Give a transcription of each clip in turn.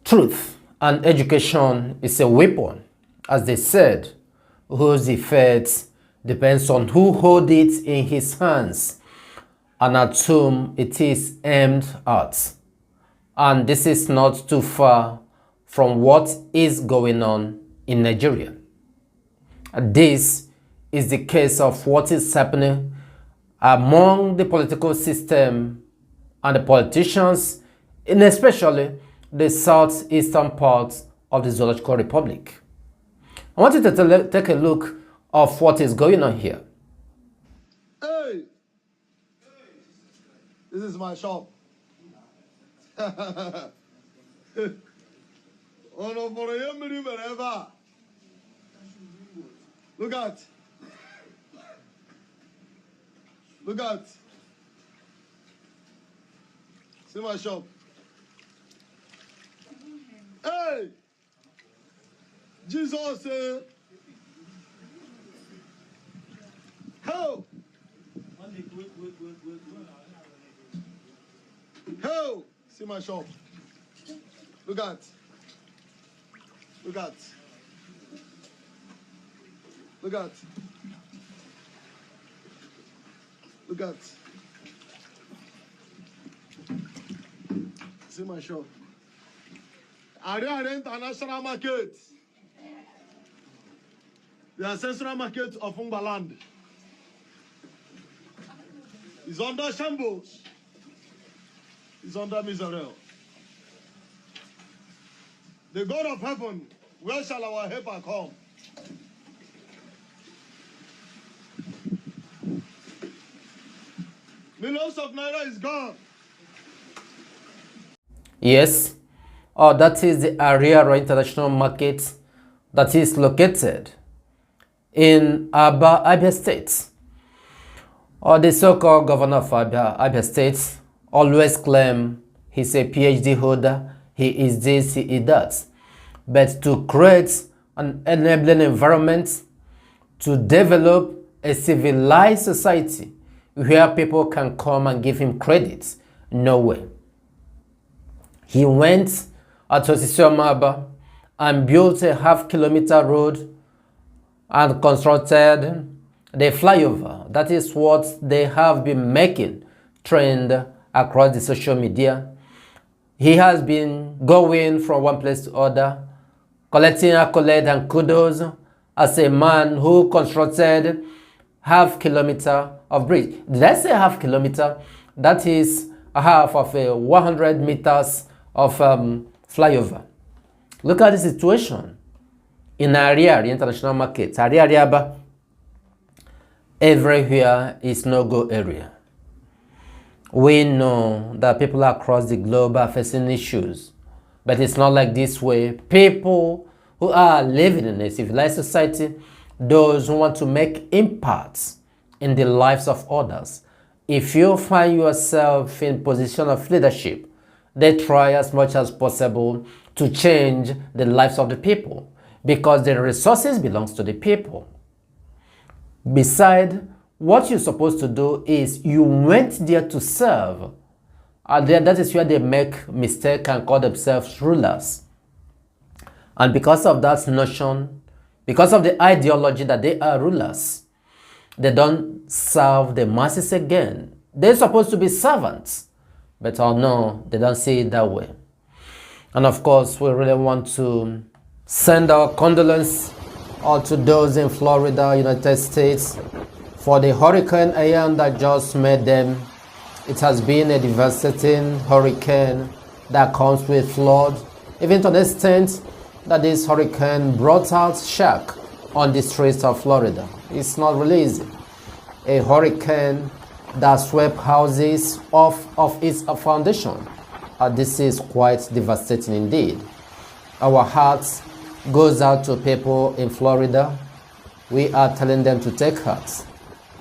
Truth and education is a weapon. As they said, whose effect depends on who holds it in his hands and at whom it is aimed at. And this is not too far from what is going on in Nigeria. This is the case of what is happening among the political system and the politicians, and especially the southeastern part of the Zoological Republic. I want you to take a look of what is going on here. Hey! This is my shop. Look at. Look at. See my shop. Hey! Jesus said, how? How? See my shop. Look at. Look at. Look at. Look at. See my shop. Ariara International Market. The ancestral market of Umbaland is under shambles. It's under misery. The God of heaven, where shall our helper come? Millions of naira is gone. Yes, that is the Ariara International Market that is located in Abia State. The so-called governor of Abia State always claim he's a PhD holder, he is this, he is that. But to create an enabling environment, to develop a civilized society where people can come and give him credit, no way. He went to Abia and built a half-kilometer road and constructed the flyover. That is what they have been making trend across the social media. He has been going from one place to other, collecting accolades and kudos as a man who constructed half-kilometer of bridge. Did I say half-kilometer? That is a half of a 100 meters of flyover. Look at the situation in Ariara International Market. Ariara, everywhere is no-go area. We know that people across the globe are facing issues, but it's not like this way. People who are living in a civilized society, those who want to make impacts in the lives of others, if you find yourself in position of leadership, they try as much as possible to change the lives of the people, because the resources belongs to the people. Besides, what you're supposed to do is you went there to serve. And that is where they make mistake and call themselves rulers. And because of that notion, because of the ideology that they are rulers, they don't serve the masses again. They're supposed to be servants. But oh no, they don't see it that way. And of course, we really want to send our condolences to those in Florida, United States, for the Hurricane Ian that just made them. It has been a devastating hurricane that comes with flood, even to the extent that this hurricane brought out shark on the streets of Florida. It's not really easy. A hurricane that swept houses off of its foundation. This is quite devastating indeed. Our hearts goes out to people in Florida. We are telling them to take heart.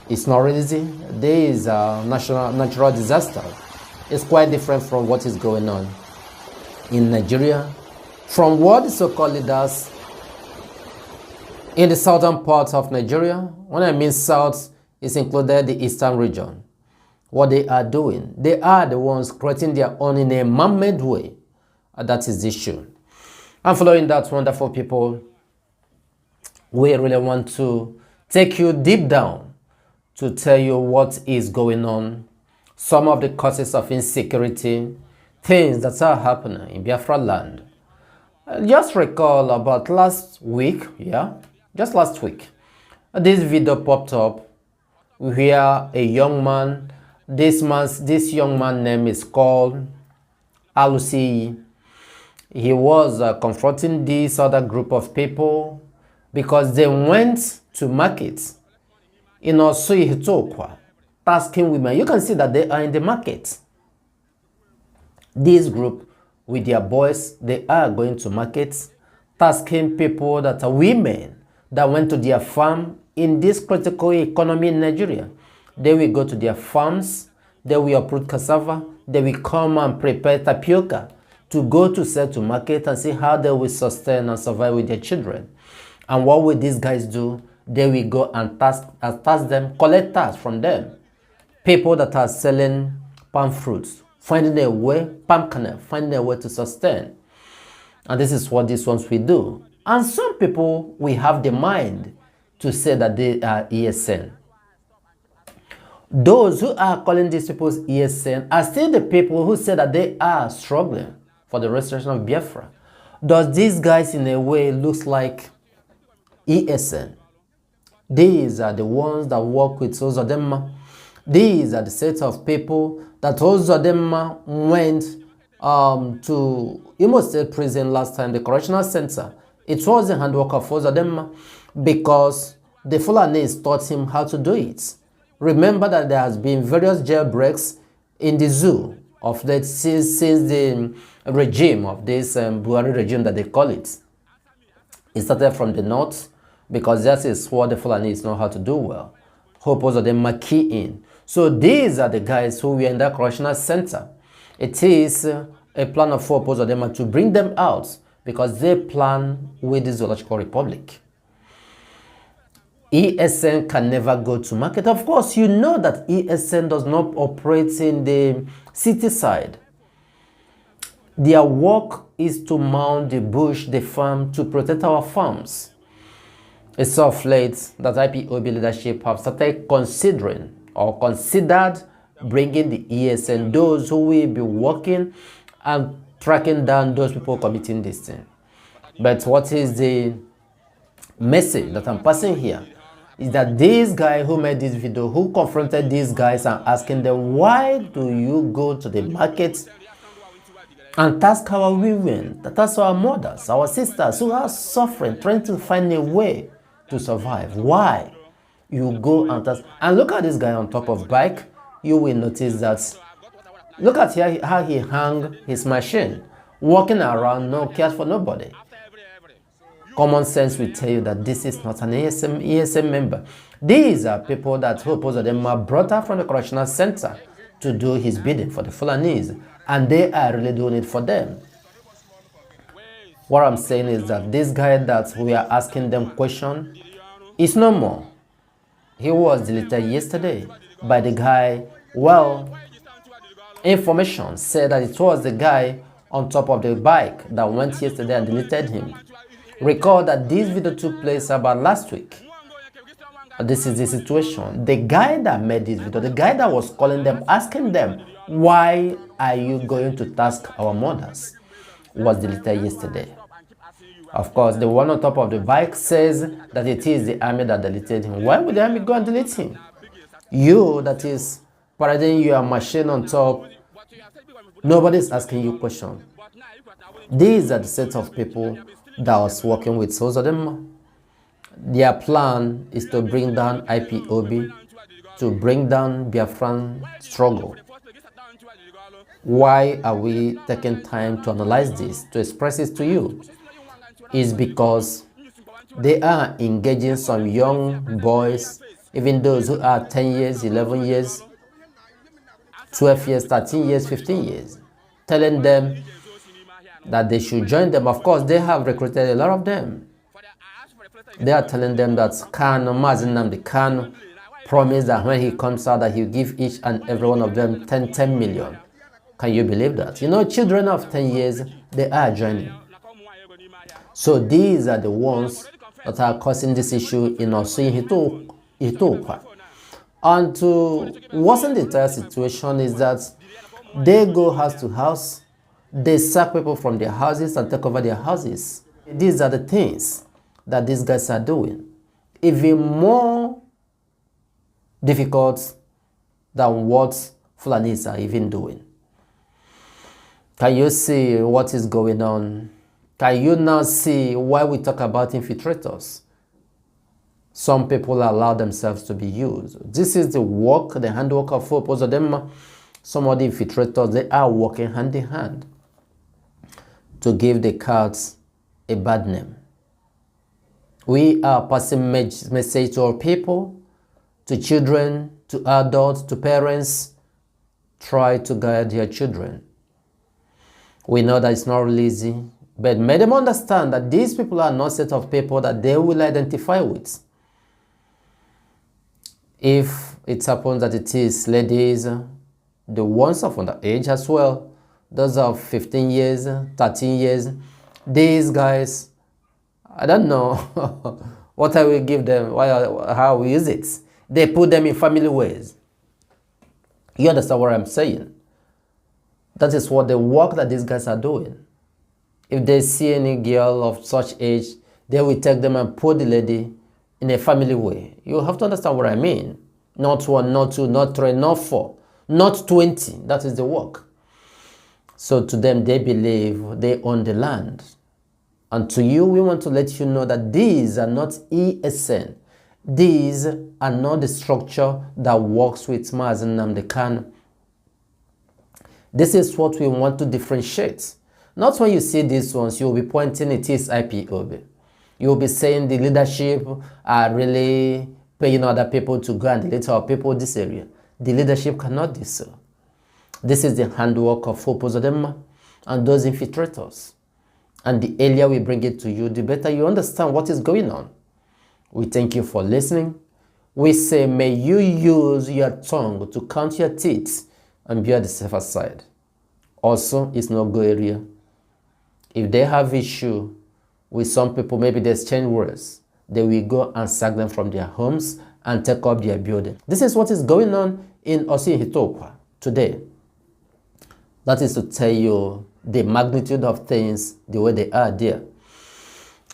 It's not easy. There is a natural disaster. It's quite different from what is going on in Nigeria, from what the so-called leaders in the southern part of Nigeria. When I mean south, it's included the eastern region. What they are doing, they are the ones creating their own in a man-made way. That is the issue. And following that, wonderful people, we really want to take you deep down to tell you what is going on, some of the causes of insecurity, things that are happening in Biafra land. Just recall about last week, just last week, this video popped up where a young man, this young man name is called Alusi. He was confronting this other group of people because they went to market in Orsu, tasking women. You can see that they are in the market. This group with their boys, they are going to market, tasking people that are women that went to their farm in this critical economy in Nigeria. They will go to their farms, they will uproot cassava, they will come and prepare tapioca to go to sell to market and see how they will sustain and survive with their children. And what will these guys do? They will go and tax them, collect tax from them. People that are selling palm fruits, finding a way, palm kernel, finding a way to sustain. And this is what these ones will do. And some people will have the mind to say that they are ESN. Those who are calling these people ESN are still the people who say that they are struggling for the restoration of Biafra. Does these guys in a way look like ESN? These are the ones that work with Ozodema. These are the set of people that Ozodema went to Imo State Prison last time, the correctional center. It was the handwork of Ozodema because the Fulanis taught him how to do it. Remember that there has been various jailbreaks in the zoo of that since the regime of this Buhari regime that they call it. It started from the north because that is what the Fulanis know how to do well. Hope also them key in. So these are the guys who were in that correctional center. It is a plan of four of them to bring them out because they plan with the Zoological Republic. ESN can never go to market. Of course, you know that ESN does not operate in the city side. Their work is to mount the bush, the farm, to protect our farms. It's of late that IPOB leadership have started considering or considered bringing the ESN, those who will be working and tracking down those people committing this thing. But what is the message that I'm passing here is that this guy who made this video, who confronted these guys and asking them, why do you go to the market and task our women, that's our mothers, our sisters who are suffering, trying to find a way to survive? Why you go and task? And look at this guy on top of bike. You will notice that, look at here, how he hung his machine, walking around, no cares for nobody. Common sense will tell you that this is not an ESM member. These are people that Hope them are brought up from the correctional center to do his bidding for the Fulanese, and they are really doing it for them. What I'm saying is that this guy that we are asking them question is no more. He was deleted yesterday by the guy. Well, information said that it was the guy on top of the bike that went yesterday and deleted him. Recall that this video took place about last week. This is the situation. The guy that made this video, the guy that was calling them, asking them, why are you going to task our mothers, was deleted yesterday. Of course, the one on top of the bike says that it is the army that deleted him. Why would the army go and delete him? You that is parading your machine on top, nobody's asking you question. These are the set of people that was working with Sozodema. Their plan is to bring down IPOB, to bring down Biafran struggle. Why are we taking time to analyze this, to express it to you? Is because they are engaging some young boys, even those who are 10 years, 11 years, 12 years, 13 years, 15 years, telling them that they should join them. Of course, they have recruited a lot of them. They are telling them that the Khan promised that when he comes out that he'll give each and every one of them 10 million. Can you believe that? You know, children of 10 years, they are joining. So these are the ones that are causing this issue in Orsu Hitokwa. And to worsen the entire situation is that they go house to house, they sack people from their houses and take over their houses. These are the things that these guys are doing. Even more difficult than what Fulanis are even doing. Can you see what is going on? Can you now see why we talk about infiltrators? Some people allow themselves to be used. This is the work, the handwork of both of them. Some of the infiltrators, they are working hand in hand to give the cults a bad name. We are passing message to our people, to children, to adults, to parents. Try to guide your children. We know that it's not really easy, but make them understand that these people are not a set of people that they will identify with. If it happens that it is ladies, the ones of underage as well, those of 15 years, 13 years, these guys, I don't know what I will give them, how we use it. They put them in family ways. You understand what I'm saying? That is what the work that these guys are doing. If they see any girl of such age, they will take them and put the lady in a family way. You have to understand what I mean. Not 1, not 2, not 3, not 4, not 20. That is the work. So to them, they believe they own the land. And to you, we want to let you know that these are not ESN. These are not the structure that works with Mazen Nnamdi Kanu. This is what we want to differentiate. Not when you see these ones, you will be pointing it is IPOB. You will be saying the leadership are really paying other people to go and delete our people in this area. The leadership cannot do so. This is the handwork of Opozodema and those infiltrators. And the earlier we bring it to you, the better you understand what is going on. We thank you for listening. We say, may you use your tongue to count your teeth and be on the safer side. Also, it's no go area. If they have issue with some people, maybe they exchange words, they will go and sack them from their homes and take up their building. This is what is going on in Orsu Hitokwa today. That is to tell you the magnitude of things, the way they are there.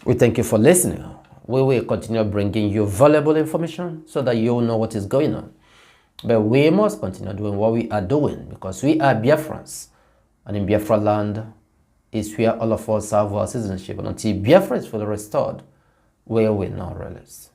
We thank you for listening. We will continue bringing you valuable information so that you know what is going on. But we must continue doing what we are doing because we are Biafrans. And in Biafra land is where all of us have our citizenship. And until Biafra is fully restored, we will not release.